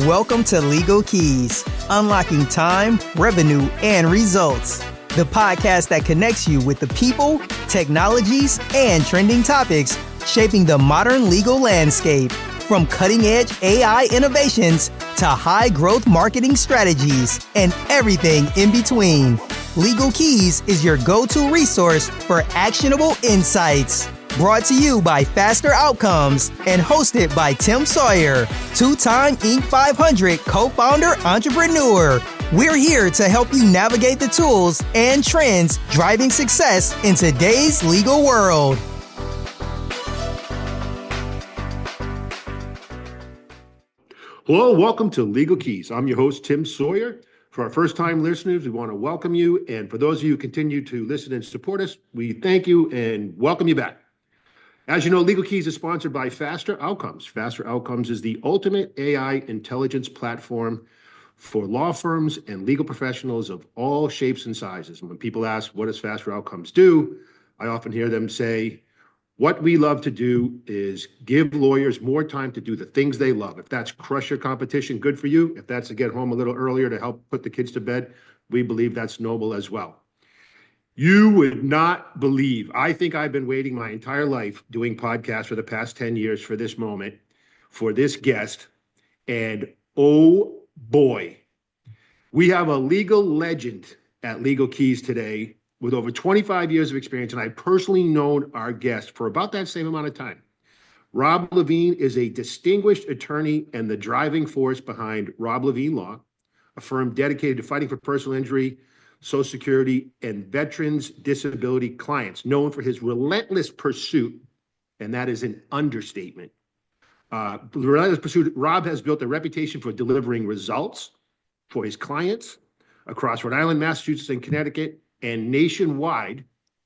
Welcome to Legal Keys, unlocking time, revenue, and results. The podcast that connects you with the people, technologies, and trending topics shaping the modern legal landscape. From cutting-edge AI innovations to high-growth marketing strategies and everything in between. Legal Keys is your go-to resource for actionable insights. Brought to you by FasterOutcomes and hosted by Tim Sawyer, two-time Inc. 500 co-founder entrepreneur. We're here to help you navigate the tools and trends driving success in today's legal world. Hello, welcome to Legal Keys. I'm your host, Tim Sawyer. For our first-time listeners, we want to welcome you. And for those of you who continue to listen and support us, we thank you and welcome you back. As you know, Legal Keys is sponsored by FasterOutcomes. FasterOutcomes is the ultimate AI intelligence platform for law firms and legal professionals of all shapes and sizes. And when people ask, what does FasterOutcomes do? I often hear them say, what we love to do is give lawyers more time to do the things they love. If that's crush your competition, good for you. If that's to get home a little earlier to help put the kids to bed, we believe that's noble as well. You would not believe, I think I've been waiting my entire life doing podcasts for the past 10 years for this moment, for this guest. And oh boy, we have a legal legend at Legal Keys today with over 25 years of experience. And I've personally known our guest for about that same amount of time. Rob Levine is a distinguished attorney and the driving force behind Rob Levine Law, a firm dedicated to fighting for personal injury, Social Security, and veterans disability clients, known for his relentless pursuit, and that is an understatement. Relentless pursuit. Rob has built a reputation for delivering results for his clients across Rhode Island, Massachusetts, and Connecticut, and nationwide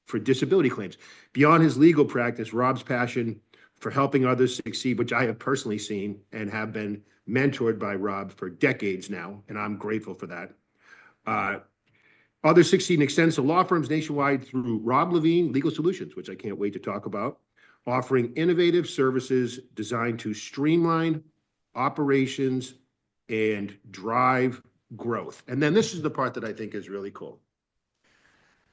for disability claims. Beyond his legal practice, Rob's passion for helping others succeed, which I have personally seen and have been mentored by Rob for decades now, and I'm grateful for that. Others succeed and extends to law firms nationwide through Rob Levine Legal Solutions, which I can't wait to talk about, offering innovative services designed to streamline operations and drive growth. And then this is the part that I think is really cool.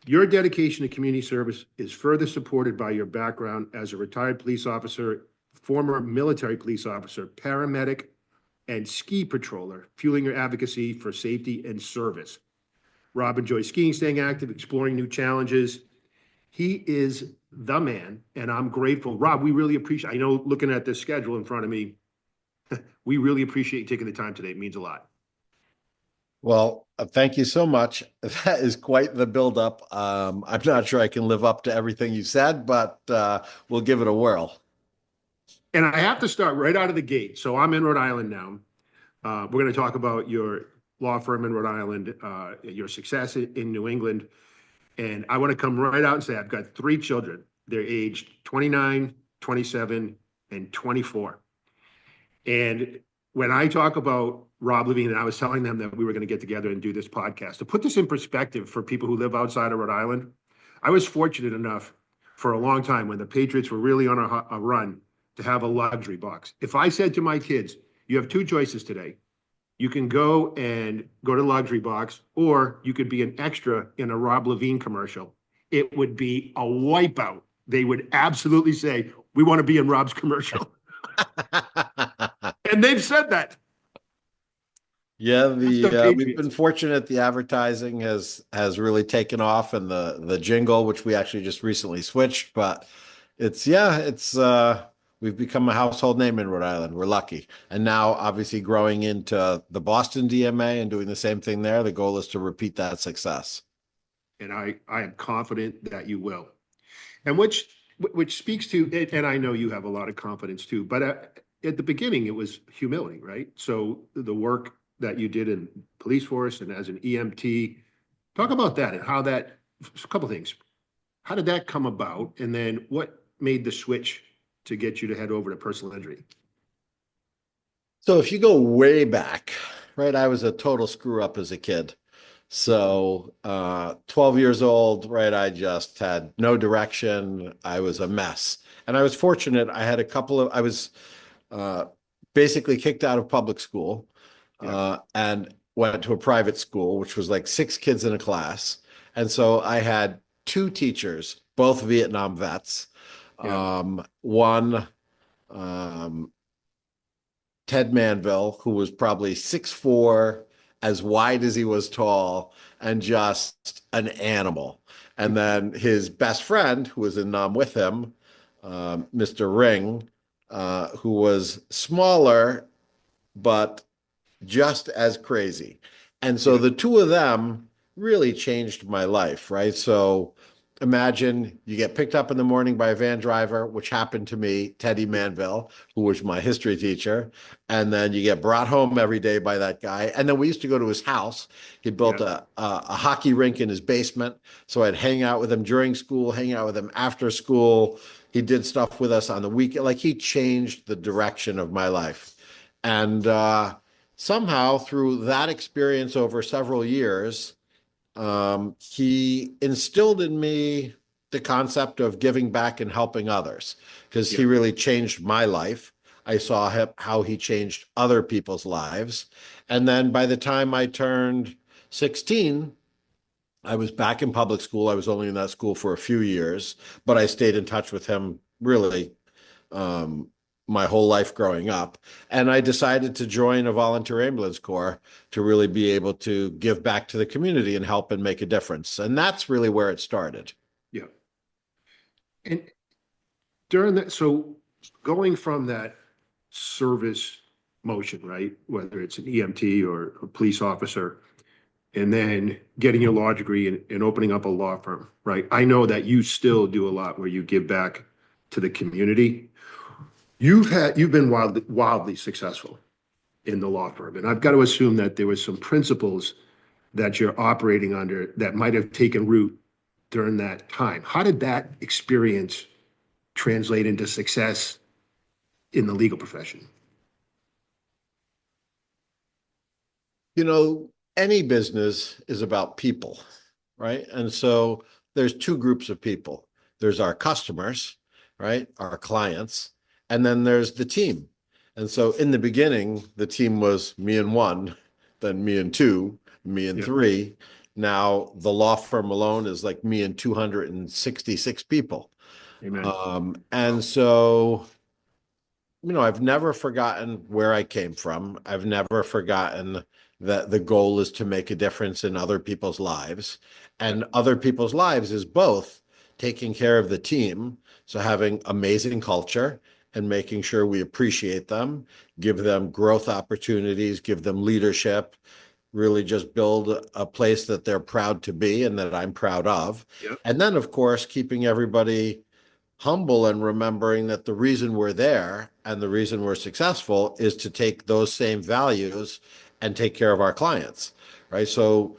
Your dedication to community service is further supported by your background as a retired police officer, former military police officer, paramedic, and ski patroller, fueling your advocacy for safety and service. Rob enjoys skiing, staying active, exploring new challenges. He is the man, and I'm grateful. Rob, we really appreciate, I know looking at this schedule in front of me, we really appreciate you taking the time today. It means a lot. Well, thank you so much. That is quite the buildup. I'm not sure I can live up to everything you said, but we'll give it a whirl. And I have to start right out of the gate. So I'm in Rhode Island now. We're going to talk about your law firm in Rhode Island, your success in New England. And I want to come right out and say, I've got 3 children. They're aged 29, 27, and 24. And when I talk about Rob Levine, and I was telling them that we were going to get together and do this podcast, to put this in perspective for people who live outside of Rhode Island, I was fortunate enough for a long time when the Patriots were really on a run to have a luxury box. If I said to my kids, you have 2 choices today. You can go to luxury box, or you could be an extra in a Rob Levine commercial. It would be a wipeout. They would absolutely say, we want to be in Rob's commercial. And they've said that. Yeah, we've been fortunate. The advertising has really taken off, and the jingle, which we actually just recently switched, but we've become a household name in Rhode Island. We're lucky. And now obviously growing into the Boston DMA and doing the same thing there. The goal is to repeat that success. And I am confident that you will. And which speaks to, and I know you have a lot of confidence too, but at the beginning it was humility, right? So the work that you did in police force and as an EMT, talk about that and how that, a couple of things. How did that come about? And then what made the switch to get you to head over to personal injury? So if you go way back, right, I was a total screw up as a kid. So 12 years old, right, I just had no direction. I was a mess. And I was fortunate. I had I was basically kicked out of public school. Yeah. and went to a private school, which was like 6 kids in a class. And so I had 2 teachers, both Vietnam vets. Yeah. One, um, Ted Manville, who was probably 6'4", as wide as he was tall, and just an animal. And then his best friend, who was in Nam with him, Mr. Ring, who was smaller, but just as crazy. And so Yeah. the two of them really changed my life, right? So imagine you get picked up in the morning by a van driver, which happened to me, Teddy Manville, who was my history teacher. And then you get brought home every day by that guy. And then we used to go to his house. He built Yeah. a hockey rink in his basement. So I'd hang out with him during school, hang out with him after school. He did stuff with us on the weekend. Like, he changed the direction of my life. And somehow through that experience over several years, he instilled in me the concept of giving back and helping others, because he Yeah. really changed my life. I saw how he changed other people's lives. And then by the time I turned 16, I was back in public school. I was only in that school for a few years, but I stayed in touch with him really um, my whole life growing up. And I decided to join a volunteer ambulance corps to really be able to give back to the community and help and make a difference. And that's really where it started. Yeah. And during that, so going from that service motion, right? Whether it's an EMT or a police officer, and then getting your law degree and opening up a law firm, right? I know that you still do a lot where you give back to the community. You've been wildly successful in the law firm. And I've got to assume that there was some principles that you're operating under that might have taken root during that time. How did that experience translate into success in the legal profession? You know, any business is about people, right? And so there's 2 groups of people. There's our customers, right? Our clients, and then there's the team. And so in the beginning, the team was me and 1, then me and 2, me and Yeah. 3. Now the law firm alone is like me and 266 people. Amen. And so, I've never forgotten where I came from. I've never forgotten that the goal is to make a difference in other people's lives. Yeah. And other people's lives is both taking care of the team, so having amazing culture and making sure we appreciate them, give them growth opportunities, give them leadership, really just build a place that they're proud to be and that I'm proud of. Yeah. And then, of course, keeping everybody humble and remembering that the reason we're there and the reason we're successful is to take those same values and take care of our clients, right? So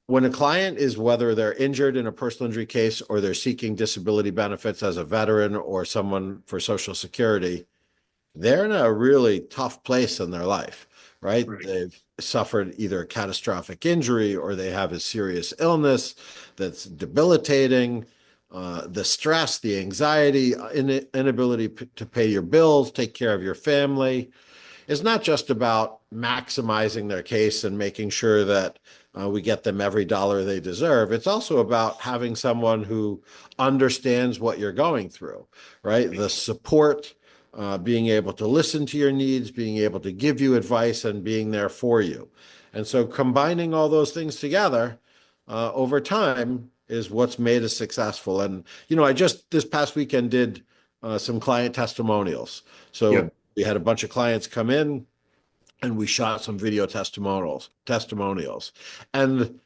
when a client is, whether they're injured in a personal injury case or they're seeking disability benefits as a veteran or someone for Social Security, they're in a really tough place in their life, right? Right. They've suffered either a catastrophic injury or they have a serious illness that's debilitating. The stress, the anxiety, inability to pay your bills, take care of your family, is not just about maximizing their case and making sure that we get them every dollar they deserve. It's also about having someone who understands what you're going through, right? The support, being able to listen to your needs, being able to give you advice, and being there for you. And so combining all those things together over time is what's made us successful. And, I just this past weekend did some client testimonials. Yeah. So we had a bunch of clients come in and we shot some video testimonials. And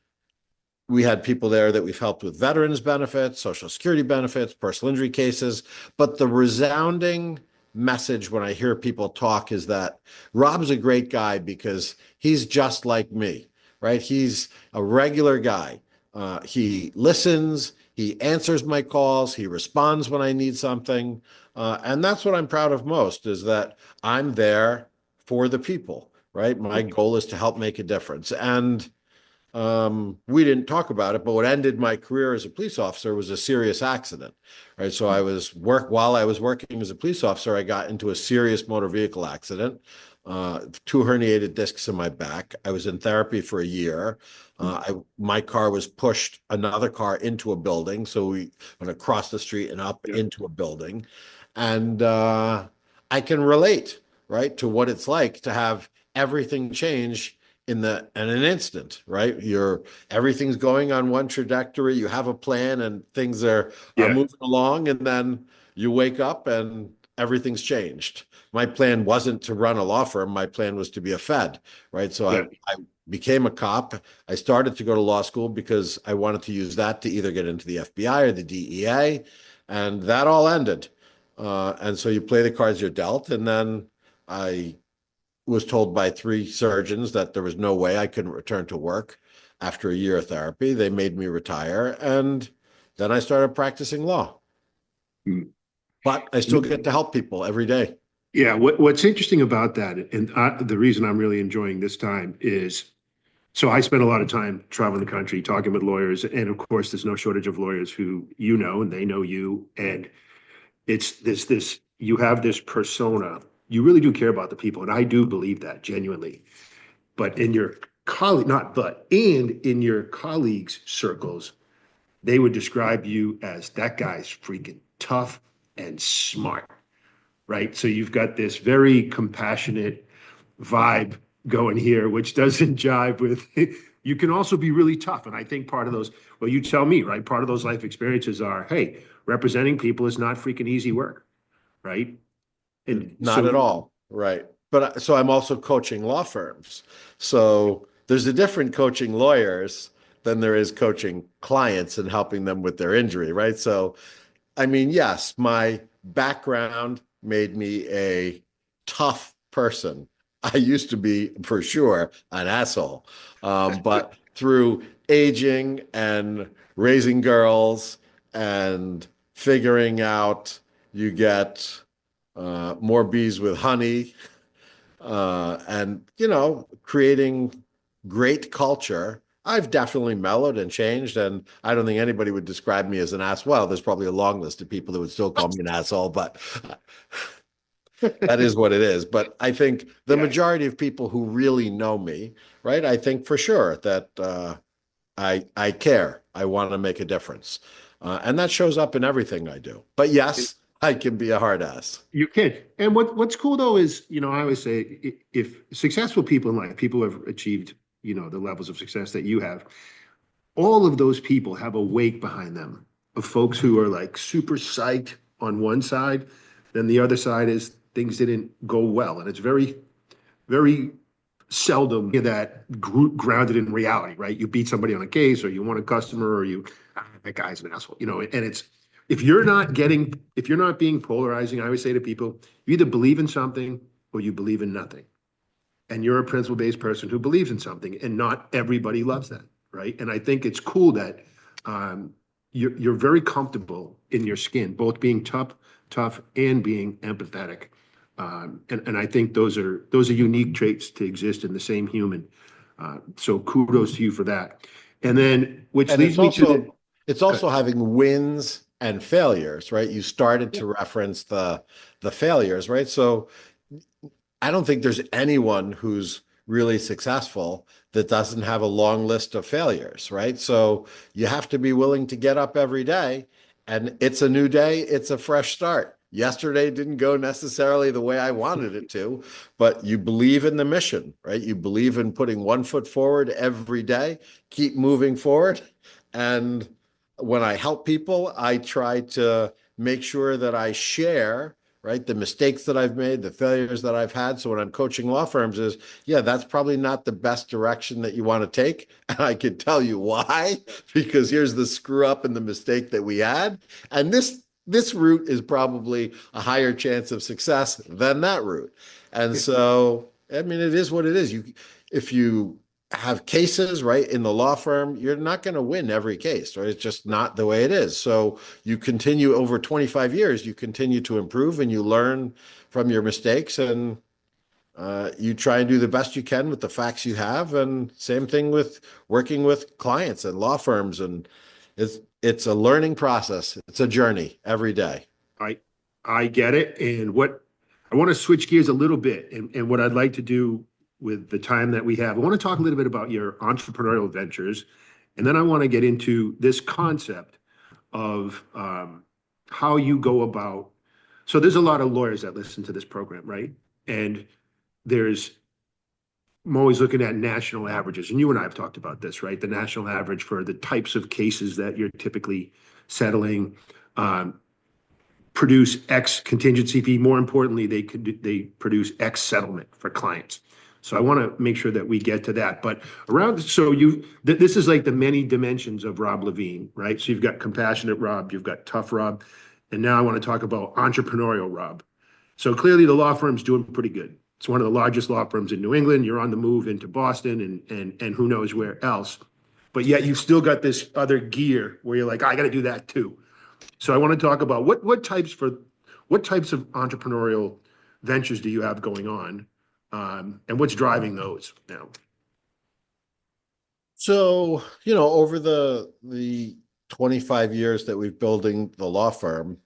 we had people there that we've helped with veterans benefits, Social Security benefits, personal injury cases. But the resounding message when I hear people talk is that Rob's a great guy because he's just like me, right? He's a regular guy. He listens, he answers my calls, he responds when I need something. And that's what I'm proud of most, is that I'm there for the people, right? My goal is to help make a difference. And we didn't talk about it, but what ended my career as a police officer was a serious accident, right? So while I was working as a police officer, I got into a serious motor vehicle accident. two herniated discs in my back. I was in therapy for a year. My car was pushed another car into a building. So we went across the street and up Yeah. into a building. And I can relate, right, to what it's like to have everything change in an instant, right? Everything's going on one trajectory. You have a plan and things are Yeah. moving along, and then you wake up and everything's changed. My plan wasn't to run a law firm. My plan was to be a Fed, right? So Yeah. I became a cop. I started to go to law school because I wanted to use that to either get into the FBI or the DEA, and that all ended. And so you play the cards you're dealt, and then I was told by three surgeons that there was no way I couldn't return to work after a year of therapy. They made me retire, and then I started practicing law. Mm. But I still get to help people every day. Yeah, what's interesting about that, and the reason I'm really enjoying this time is, so I spend a lot of time traveling the country, talking with lawyers, and of course, there's no shortage of lawyers who you know, and they know you, and it's this you have this persona. You really do care about the people, and I do believe that genuinely. But in your colleague, not but, and in your colleagues' circles, they would describe you as that guy's freaking tough and smart, right? So you've got this very compassionate vibe going here, which doesn't jive with. You can also be really tough, and I think part of those. Well, you tell me, right? Part of those life experiences are, hey, representing people is not freaking easy work, right? And Not at so, all, right? But so I'm also coaching law firms. So there's a different coaching lawyers than there is coaching clients and helping them with their injury, right? So I mean, yes, my background made me a tough person. I used to be, for sure, an asshole. But through aging and raising girls and figuring out you get more bees with honey, and, creating great culture, I've definitely mellowed and changed. And I don't think anybody would describe me as an ass. Well, there's probably a long list of people that would still call me an asshole, but that is what it is. But I think the yeah, majority of people who really know me, right, I think for sure that I care. I want to make a difference. And that shows up in everything I do. But yes, I can be a hard ass. you can. And what's cool though is, I always say, if successful people in life, people who have achieved, the levels of success that you have, all of those people have a wake behind them of folks who are like super psyched on one side, then the other side is things didn't go well, and it's very, very seldom that grounded in reality, right? You beat somebody on a case, or you want a customer, or that guy's an asshole, and it's, if you're not being polarizing, I always say to people, you either believe in something or you believe in nothing. And you're a principle-based person who believes in something, and not everybody loves that, right? And I think it's cool that you're very comfortable in your skin, both being tough and being empathetic. And I think those are unique traits to exist in the same human. So kudos to you for that. And then, which And leads me to the. it's also having wins and failures, right? You started to reference the failures, right? So I don't think there's anyone who's really successful that doesn't have a long list of failures, right? So you have to be willing to get up every day, and it's a new day, it's a fresh start. Yesterday didn't go necessarily the way I wanted it to, but you believe in the mission, right? You believe in putting one foot forward every day, keep moving forward. And when I help people, I try to make sure that I share, right, the mistakes that I've made, the failures that I've had. So when I'm coaching law firms is, yeah, that's probably not the best direction that you want to take. And I can tell you why, because here's the screw up and the mistake that we had. And this route is probably a higher chance of success than that route. And so, I mean, it is what it is. If you have cases, right, in the law firm, you're not going to win every case, right? It's just not the way it is. So you continue over 25 years, you continue to improve and you learn from your mistakes, and you try and do the best you can with the facts you have. And same thing with working with clients and law firms. And it's a learning process. It's a journey every day. I get it. And what I want to switch gears a little bit. And what I'd like to do with the time that we have, I want to talk a little bit about your entrepreneurial ventures. And then I want to get into this concept of how you go about. So there's a lot of lawyers that listen to this program, right? And there's, I'm always looking at national averages. And you and I have talked about this, right? The national average for the types of cases that you're typically settling. Produce X contingency fee. More importantly, they produce X settlement for clients. So I want to make sure that we get to that. But this is like the many dimensions of Rob Levine, right? So you've got compassionate Rob, you've got tough Rob, and now I want to talk about entrepreneurial Rob. So clearly the law firm's doing pretty good. It's one of the largest law firms in New England. You're on the move into Boston and who knows where else. But yet you've still got this other gear where you're like, I got to do that too. So I want to talk about what types of entrepreneurial ventures do you have going on, and what's driving those now? So, over the 25 years that we've building the law firm,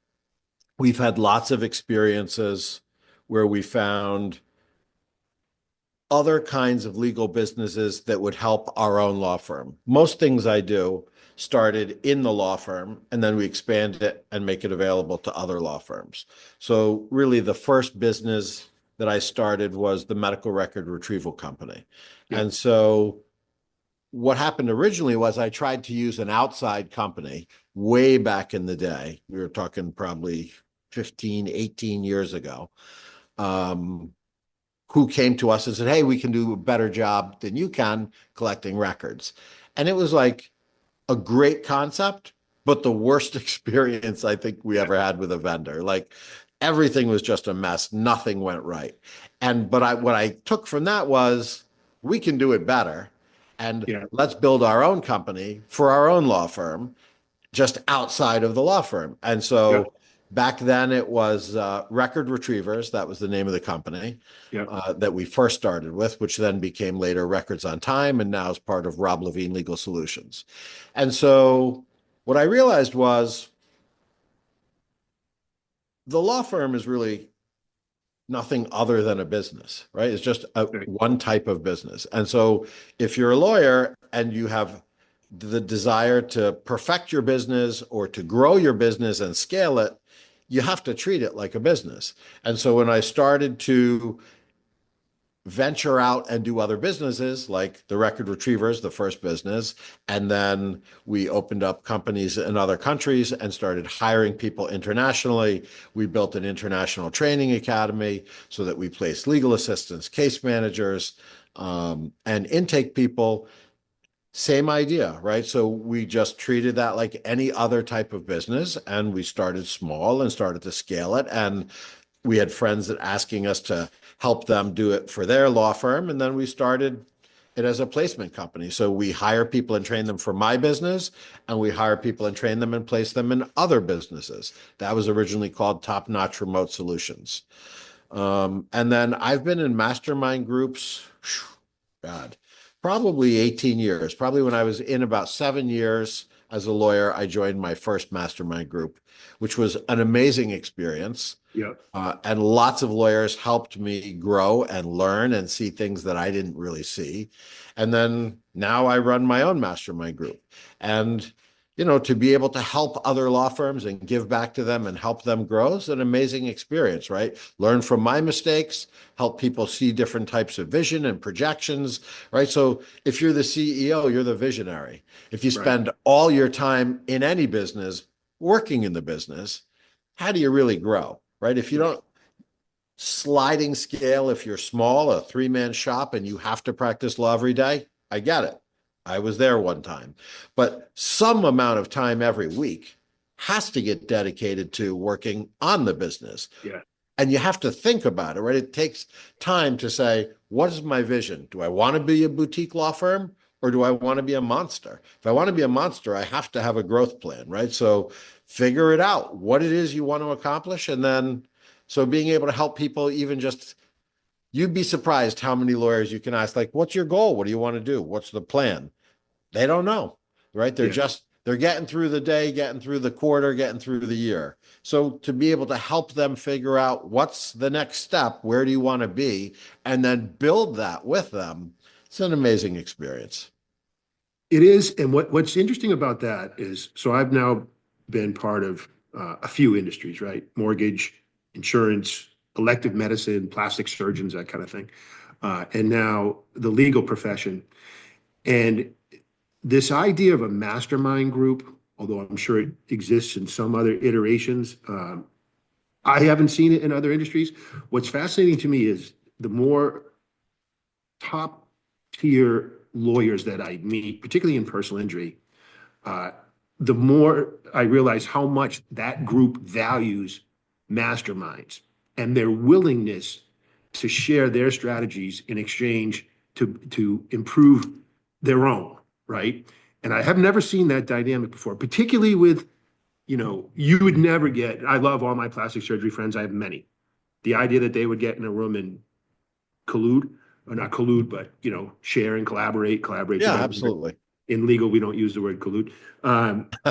we've had lots of experiences where we found other kinds of legal businesses that would help our own law firm. Most things I do started in the law firm, and then we expand it and make it available to other law firms. So really the first business that I started was the medical record retrieval company. Yeah. And so what happened originally was I tried to use an outside company way back in the day. We were talking probably 15, 18 years ago, who came to us and said, hey, we can do a better job than you can collecting records. And it was like a great concept, but the worst experience I think we ever had with a vendor. Like everything was just a mess. Nothing went right. But what I took from that was we can do it better. And let's build our own company for our own law firm, just outside of the law firm. And so back then it was Record Retrievers. That was the name of the company that we first started with, which then became later Records on Time, and now is part of Rob Levine Legal Solutions. And so what I realized was the law firm is really nothing other than a business, right? It's just one type of business. And so if you're a lawyer and you have the desire to perfect your business or to grow your business and scale it, you have to treat it like a business. And so when I started to venture out and do other businesses, like the Record Retrievers, the first business, and then we opened up companies in other countries and started hiring people internationally. We built an international training academy so that we placed legal assistants, case managers, and intake people. Same idea, right? So we just treated that like any other type of business, and we started small and started to scale it. And we had friends that asking us to help them do it for their law firm. And then we started it as a placement company. So we hire people and train them for my business, and we hire people and train them and place them in other businesses. That was originally called Top Notch Remote Solutions. And then I've been in mastermind groups, probably 18 years. Probably when I was in about 7 years as a lawyer, I joined my first mastermind group, which was an amazing experience. And lots of lawyers helped me grow and learn and see things that I didn't really see. And then now I run my own mastermind group. And, to be able to help other law firms and give back to them and help them grow is an amazing experience, right? Learn from my mistakes, help people see different types of vision and projections, right? So if you're the CEO, you're the visionary. If you spend all your time in any business, working in the business, how do you really grow? Right? If you don't sliding scale, if you're small, a 3-man shop, and you have to practice law every day, I get it. I was there one time. But some amount of time every week has to get dedicated to working on the business. And you have to think about it, right? It takes time to say, what is my vision? Do I want to be a boutique law firm, or do I want to be a monster? If I want to be a monster, I have to have a growth plan, right? So figure it out, what it is you want to accomplish. And then, so being able to help people, even just, you'd be surprised how many lawyers you can ask, like, what's your goal? What do you want to do? What's the plan? They don't know, right? They're just They're getting through the day, getting through the quarter, getting through the year. So to be able to help them figure out what's the next step, where do you want to be, and then build that with them, it's an amazing experience. It is, and what's interesting about that is, so I've now been part of a few industries, right? Mortgage, insurance, elective medicine, plastic surgeons, that kind of thing, and now the legal profession. And this idea of a mastermind group, although I'm sure it exists in some other iterations, I haven't seen it in other industries. What's fascinating to me is the more top tier lawyers that I meet, particularly in personal injury, uh, the more I realize how much that group values masterminds and their willingness to share their strategies in exchange to improve their own, right? And I have never seen that dynamic before, particularly with, you would never get, I love all my plastic surgery friends, I have many. The idea that they would get in a room and collude, or not collude, but share and collaborate Yeah, together. absolutely. In legal, we don't use the word collude.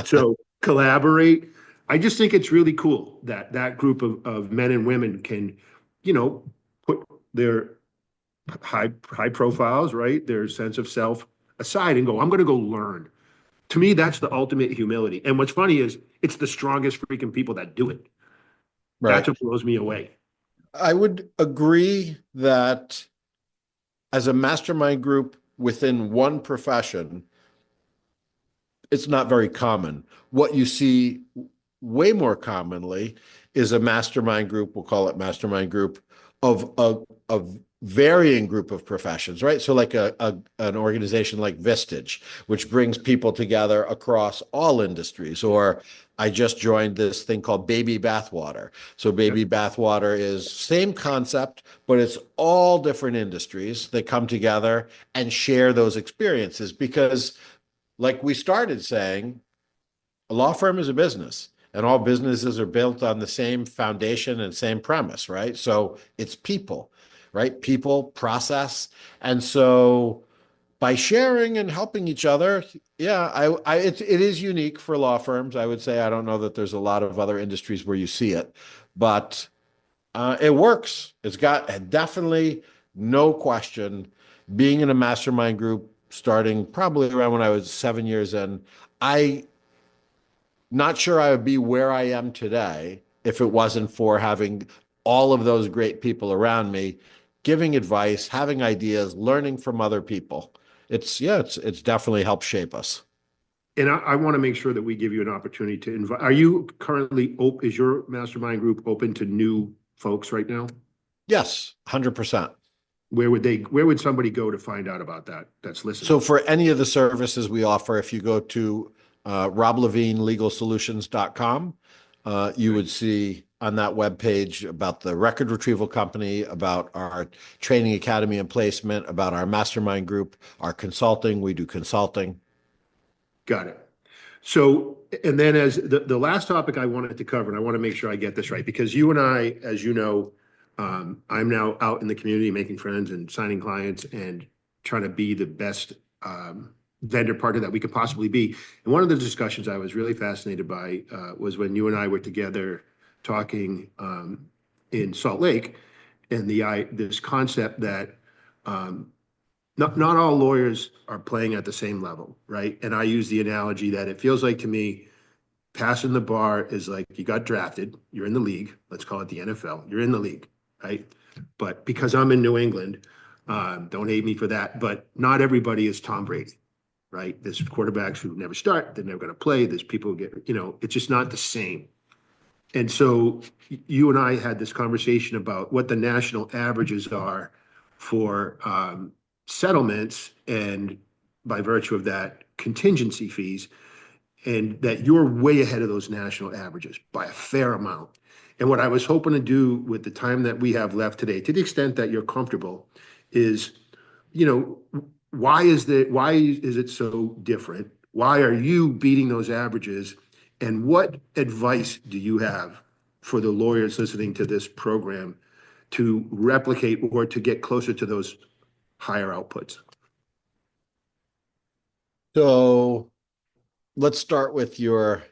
So collaborate. I just think it's really cool that that group of men and women can, put their high profiles, right, their sense of self aside and go, I'm going to go learn. To me, that's the ultimate humility. And what's funny is it's the strongest freaking people that do it. That's Right. what blows me away. I would agree that as a mastermind group within one profession, it's not very common. What you see way more commonly is a mastermind group, we'll call it mastermind group, of a varying group of professions, right? So like an organization like Vistage, which brings people together across all industries. Or I just joined this thing called Baby Bathwater. So Baby Bathwater is same concept, but it's all different industries that come together and share those experiences because, like we started saying, a law firm is a business and all businesses are built on the same foundation and same premise, right? So it's people, right? People, process. And so by sharing and helping each other, yeah, it is unique for law firms. I would say, I don't know that there's a lot of other industries where you see it, but it works. It's got definitely no question. Being in a mastermind group, starting probably around when I was 7 years in, I not sure I would be where I am today if it wasn't for having all of those great people around me, giving advice, having ideas, learning from other people. It's definitely helped shape us. And I want to make sure that we give you an opportunity to invite. Are you currently, is your mastermind group open to new folks right now? Yes, 100%. Where would somebody go to find out about that that's listening? So for any of the services we offer, if you go to roblevinelegalsolutions.com, you would see on that webpage about the record retrieval company, about our training academy and placement, about our mastermind group, our consulting. We do consulting. Got it. So, and then as the last topic I wanted to cover, and I want to make sure I get this right, because you and I, as you know, I'm now out in the community making friends and signing clients and trying to be the best vendor partner that we could possibly be. And one of the discussions I was really fascinated by was when you and I were together talking in Salt Lake, and this concept that not all lawyers are playing at the same level, right? And I use the analogy that it feels like to me, passing the bar is like you got drafted, you're in the league, let's call it the NFL, you're in the league, right? But because I'm in New England, don't hate me for that, but not everybody is Tom Brady, right? There's quarterbacks who never start, they're never going to play. There's people who get, it's just not the same. And so you and I had this conversation about what the national averages are for settlements and by virtue of that, contingency fees, and that you're way ahead of those national averages by a fair amount. And what I was hoping to do with the time that we have left today, to the extent that you're comfortable, is, why is it so different? Why are you beating those averages? And what advice do you have for the lawyers listening to this program to replicate or to get closer to those higher outputs? So let's start with your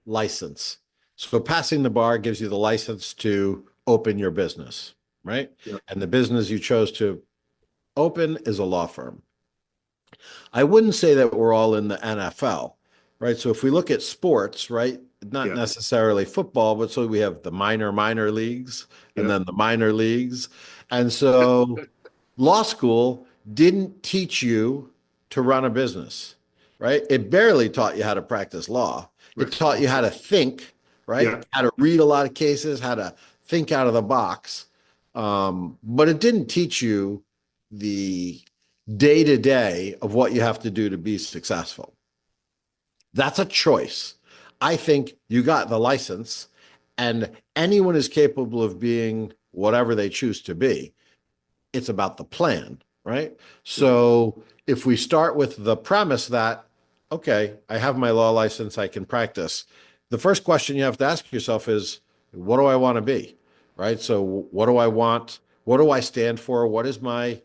license. So passing the bar gives you the license to open your business, right? Yeah. And the business you chose to open is a law firm. I wouldn't say that we're all in the NFL, right? So if we look at sports, right, not Yeah. necessarily football, but so we have the minor leagues and Yeah. then the minor leagues. And so law school didn't teach you to run a business, right? It barely taught you how to practice law. It Right. taught you how to think, right? Yeah. How to read a lot of cases, how to think out of the box. But it didn't teach you the day to day of what you have to do to be successful. That's a choice. I think you got the license, and anyone is capable of being whatever they choose to be. It's about the plan, right? Yeah. So if we start with the premise that, okay, I have my law license, I can practice, the first question you have to ask yourself is, what do I want to be? Right? So what do I want? What do I stand for? What is my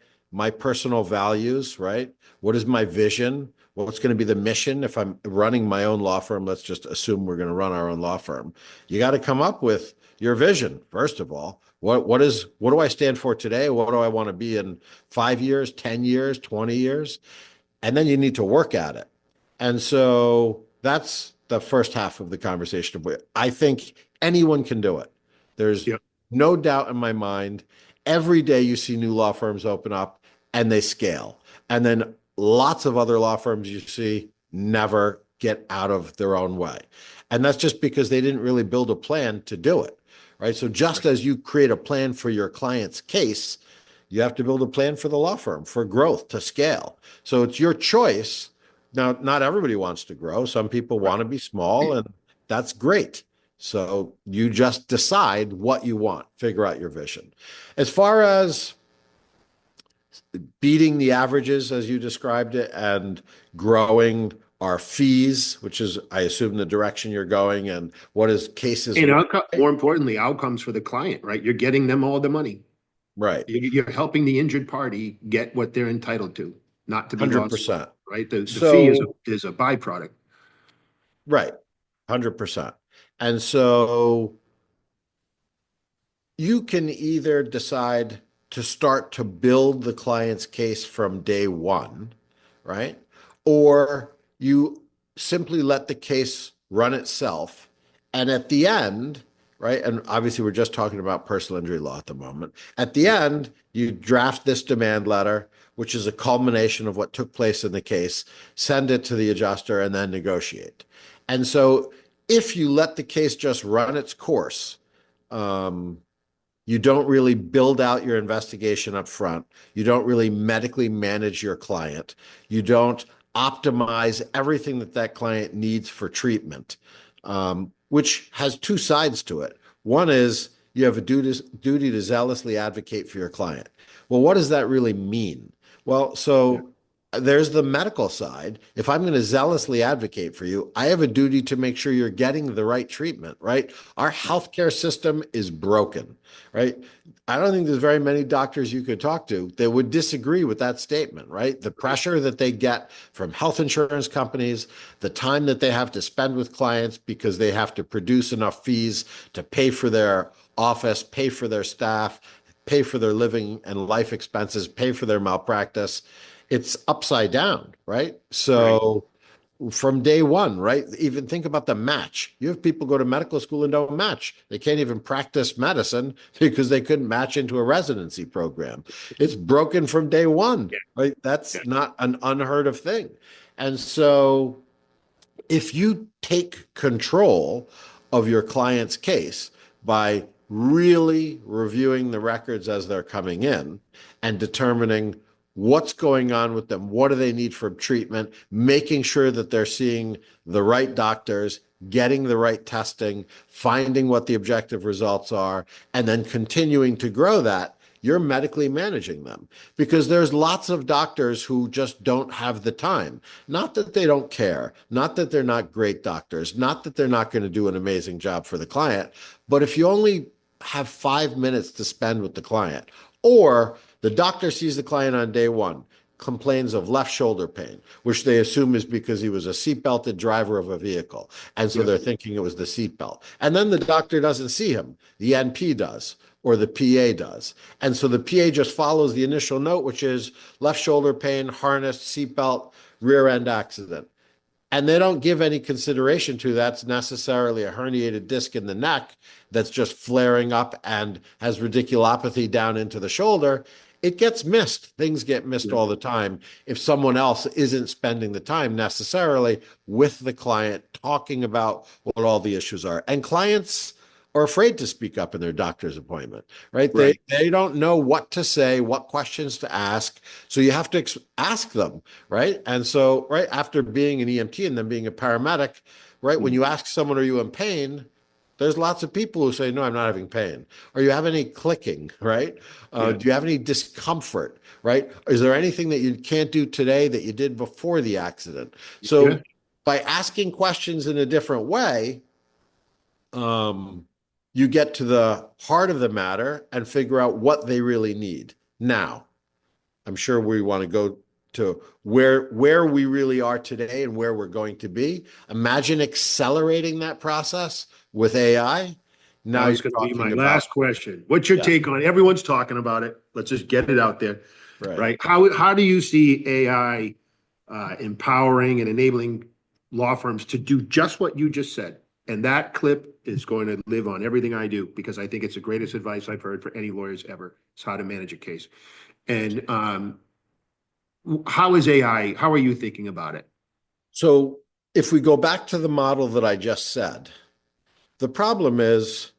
personal values, right? What is my vision? What's going to be the mission if I'm running my own law firm? Let's just assume we're going to run our own law firm. You got to come up with your vision, first of all. What do I stand for today? What do I want to be in 5 years, 10 years, 20 years? And then you need to work at it. And so that's the first half of the conversation. I think anyone can do it. There's Yeah. no doubt in my mind. Every day you see new law firms open up and they scale. And then lots of other law firms you see never get out of their own way. And that's just because they didn't really build a plan to do it, right? So just as you create a plan for your client's case, you have to build a plan for the law firm for growth, to scale. So it's your choice. Now, not everybody wants to grow. Some people Right. want to be small, and that's great. So you just decide what you want, figure out your vision. As far as beating the averages, as you described it, and growing our fees, which is, I assume, the direction you're going, and what is cases And worth, more importantly, outcomes for the client, right? You're getting them all the money. right? You're helping the injured party get what they're entitled to, not to be lost, 100%. right? The fee So, is a byproduct. right, 100%. And so you can either decide to start to build the client's case from day one, right? Or you simply let the case run itself. And at the end, right? And obviously, we're just talking about personal injury law at the moment. At the end, you draft this demand letter, which is a culmination of what took place in the case, send it to the adjuster, and then negotiate. And so if you let the case just run its course, um, you don't really build out your investigation up front. You don't really medically manage your client. You don't optimize everything that that client needs for treatment, which has two sides to it. One is you have a duty to zealously advocate for your client. Well, what does that really mean? Well, Yeah. so there's the medical side. If I'm going to zealously advocate for you, I have a duty to make sure you're getting the right treatment, right? Our healthcare system is broken, right? I don't think there's very many doctors you could talk to that would disagree with that statement, right? The pressure that they get from health insurance companies, the time that they have to spend with clients because they have to produce enough fees to pay for their office, pay for their staff, pay for their living and life expenses, pay for their malpractice. It's upside down, right? Right. So from day one, right? Even think about the match. You have people go to medical school and don't match. They can't even practice medicine because they couldn't match into a residency program. It's broken from day one, Yeah. right? Yeah. That's not an unheard of thing. And so if you take control of your client's case by really reviewing the records as they're coming in and determining what's going on with them, what do they need for treatment, making sure that they're seeing the right doctors, getting the right testing, finding what the objective results are, and then continuing to grow that, you're medically managing them because there's lots of doctors who just don't have the time. Not that they don't care, not that they're not great doctors, not that they're not going to do an amazing job for the client, but if you only have 5 minutes to spend with the client, or the doctor sees the client on day one, complains of left shoulder pain, which they assume is because he was a seatbelted driver of a vehicle. And so Yep. they're thinking it was the seatbelt. And then the doctor doesn't see him. The NP does, or the PA does. And so the PA just follows the initial note, which is left shoulder pain, harness, seatbelt, rear end accident. And they don't give any consideration to that's necessarily a herniated disc in the neck that's just flaring up and has radiculopathy down into the shoulder. It gets missed. Things get missed all the time if someone else isn't spending the time necessarily with the client talking about what all the issues are. And clients are afraid to speak up in their doctor's appointment, right? Right. They don't know what to say, what questions to ask. So you have to ask them, right? And so, right after being an EMT and then being a paramedic, right, when you ask someone, are you in pain? There's lots of people who say, no, I'm not having pain. Or you have any clicking, right? Do you have any discomfort, right? Is there anything that you can't do today that you did before the accident? So by asking questions in a different way, you get to the heart of the matter and figure out what they really need. Now, I'm sure we want to go to where we really are today and where we're going to be. Imagine accelerating that process with AI. Now That was you're going to be my talking last about, question. What's your take on it? Everyone's talking about it. Let's just get it out there, right? right? How do you see AI empowering and enabling law firms to do just what you just said? And that clip is going to live on everything I do because I think it's the greatest advice I've heard for any lawyers ever. It's how to manage a case. And how is AI? How are you thinking about it? So if we go back to the model that I just said, the problem is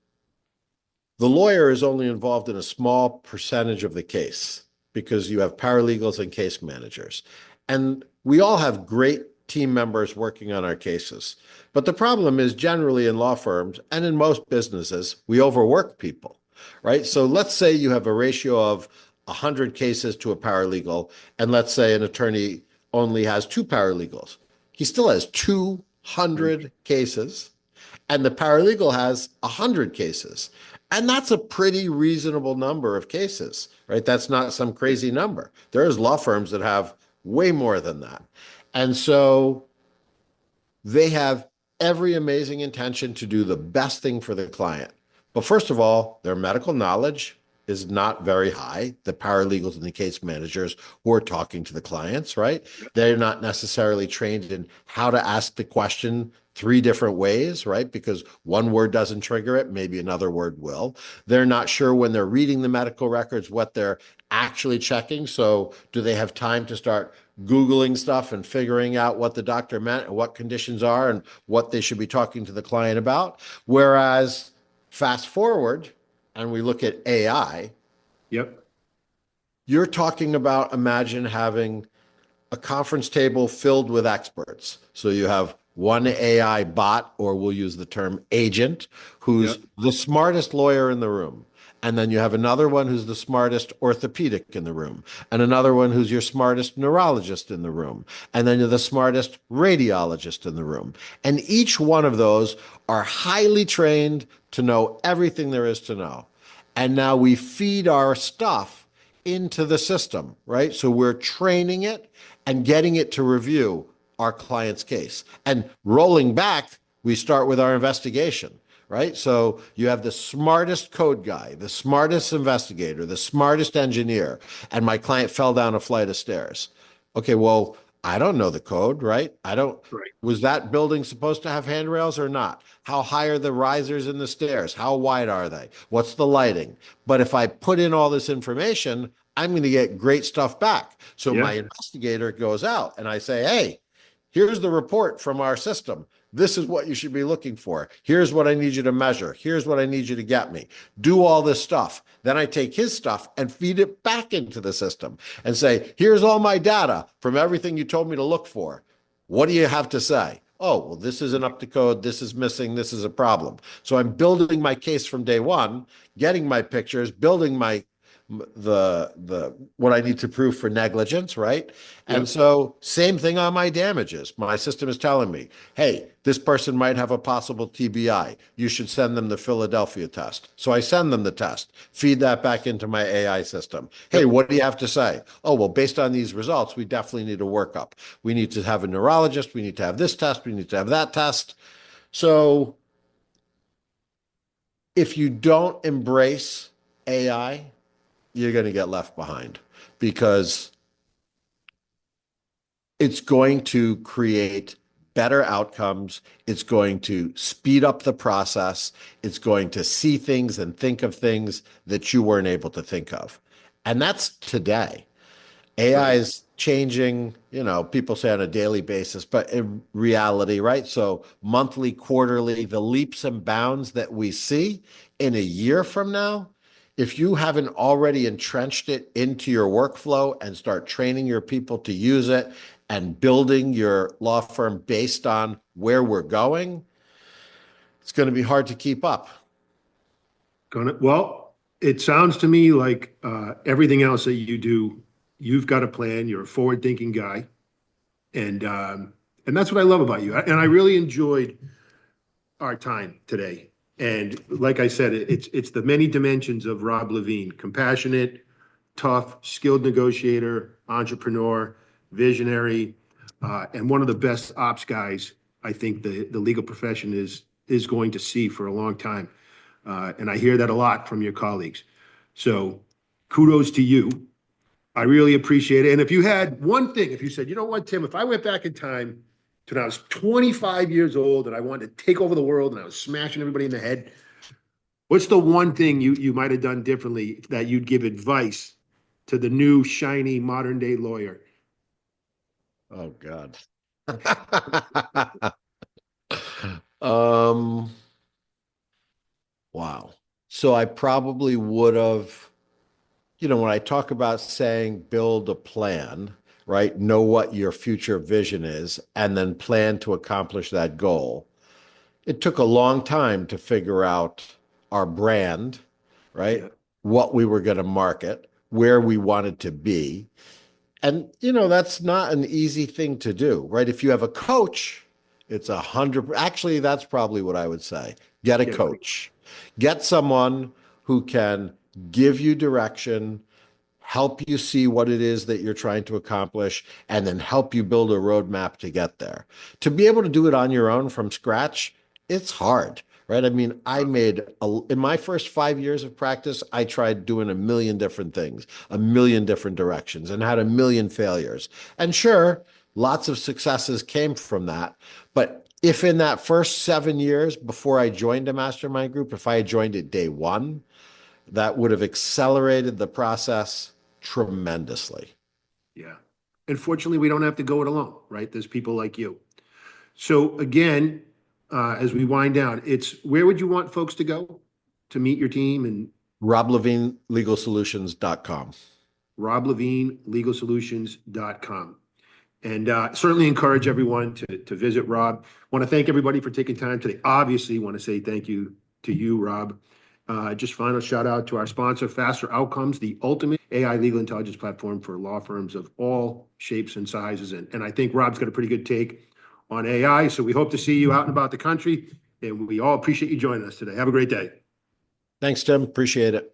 the lawyer is only involved in a small percentage of the case because you have paralegals and case managers. And we all have great team members working on our cases. But the problem is generally in law firms and in most businesses, we overwork people, right? So let's say you have a ratio of 100 cases to a paralegal, and let's say an attorney only has 2 paralegals. He still has 200 cases, and the paralegal has 100 cases. And that's a pretty reasonable number of cases, right? That's not some crazy number. There's law firms that have way more than that. And so they have every amazing intention to do the best thing for the client. But first of all, their medical knowledge is not very high. The paralegals and the case managers who are talking to the clients, right? They're not necessarily trained in how to ask the question 3 different ways, right? Because one word doesn't trigger it, maybe another word will. They're not sure when they're reading the medical records what they're actually checking. So do they have time to start Googling stuff and figuring out what the doctor meant and what conditions are and what they should be talking to the client about? Whereas fast forward and we look at AI, Yep. you're talking about, imagine having a conference table filled with experts. So you have one AI bot, or we'll use the term agent, who's the smartest lawyer in the room. And then you have another one who's the smartest orthopedic in the room, and another one who's your smartest neurologist in the room, and then you're the smartest radiologist in the room. And each one of those are highly trained to know everything there is to know. And now we feed our stuff into the system, right? So we're training it and getting it to review our client's case. And rolling back, we start with our investigation, right? So you have the smartest code guy, the smartest investigator, the smartest engineer, and my client fell down a flight of stairs. Okay, well, I don't know the code, right? Right. Was that building supposed to have handrails or not? How high are the risers in the stairs? How wide are they? What's the lighting? But if I put in all this information, I'm going to get great stuff back. So my investigator goes out and I say, hey, here's the report from our system. This is what you should be looking for. Here's what I need you to measure. Here's what I need you to get me. Do all this stuff. Then I take his stuff and feed it back into the system and say, here's all my data from everything you told me to look for. What do you have to say? Oh, well, this isn't up to code. This is missing. This is a problem. So I'm building my case from day one, getting my pictures, building my the what I need to prove for negligence, right? And Yep. so same thing on my damages. My system is telling me, hey, this person might have a possible TBI. You should send them the Philadelphia test. So I send them the test, feed that back into my AI system. Hey, Yep. what do you have to say? Oh, well, based on these results, we definitely need a workup. We need to have a neurologist. We need to have this test. We need to have that test. So if you don't embrace AI, you're going to get left behind because it's going to create better outcomes. It's going to speed up the process. It's going to see things and think of things that you weren't able to think of. And that's today. AI Right. is changing, people say on a daily basis, but in reality, right? So monthly, quarterly, the leaps and bounds that we see in a year from now, if you haven't already entrenched it into your workflow and start training your people to use it and building your law firm based on where we're going, it's going to be hard to keep up. Well, it sounds to me like everything else that you do, you've got a plan. You're a forward-thinking guy, and that's what I love about you. And I really enjoyed our time today. And like I said, it's the many dimensions of Rob Levine: compassionate, tough, skilled negotiator, entrepreneur, visionary, and one of the best ops guys I think the legal profession is going to see for a long time. And I hear that a lot from your colleagues. So kudos to you. I really appreciate it. And if you had one thing, if you said, you know what, Tim, if I went back in time to when I was 25 years old and I wanted to take over the world and I was smashing everybody in the head, what's the one thing you might have done differently that you'd give advice to the new, shiny, modern day lawyer? Oh, God. Um, wow. So I probably would have, when I talk about saying build a plan, right? Know what your future vision is and then plan to accomplish that goal. It took a long time to figure out our brand, right? Yeah, What we were going to market, where we wanted to be. And, that's not an easy thing to do, right? If you have a coach, it's 100. Actually, that's probably what I would say. Get a get it. coach, get someone who can give you direction, help you see what it is that you're trying to accomplish, and then help you build a roadmap to get there. To be able to do it on your own from scratch, it's hard, right? I mean, in my first 5 years of practice, I tried doing a million different things, a million different directions, and had a million failures. And sure, lots of successes came from that. But if in that first 7 years before I joined a mastermind group, if I had joined it day one, that would have accelerated the process tremendously. Yeah. And fortunately, we don't have to go it alone, right? There's people like you. So again, as we wind down, it's where would you want folks to go to meet your team? And RobLevineLegalSolutions.com. RobLevineLegalSolutions.com. And certainly encourage everyone to visit Rob. Want to thank everybody for taking time today. Obviously, want to say thank you to you, Rob. Just final shout out to our sponsor, Faster Outcomes, the ultimate AI legal intelligence platform for law firms of all shapes and sizes. And I think Rob's got a pretty good take on AI. So we hope to see you out and about the country. And we all appreciate you joining us today. Have a great day. Thanks, Tim. Appreciate it.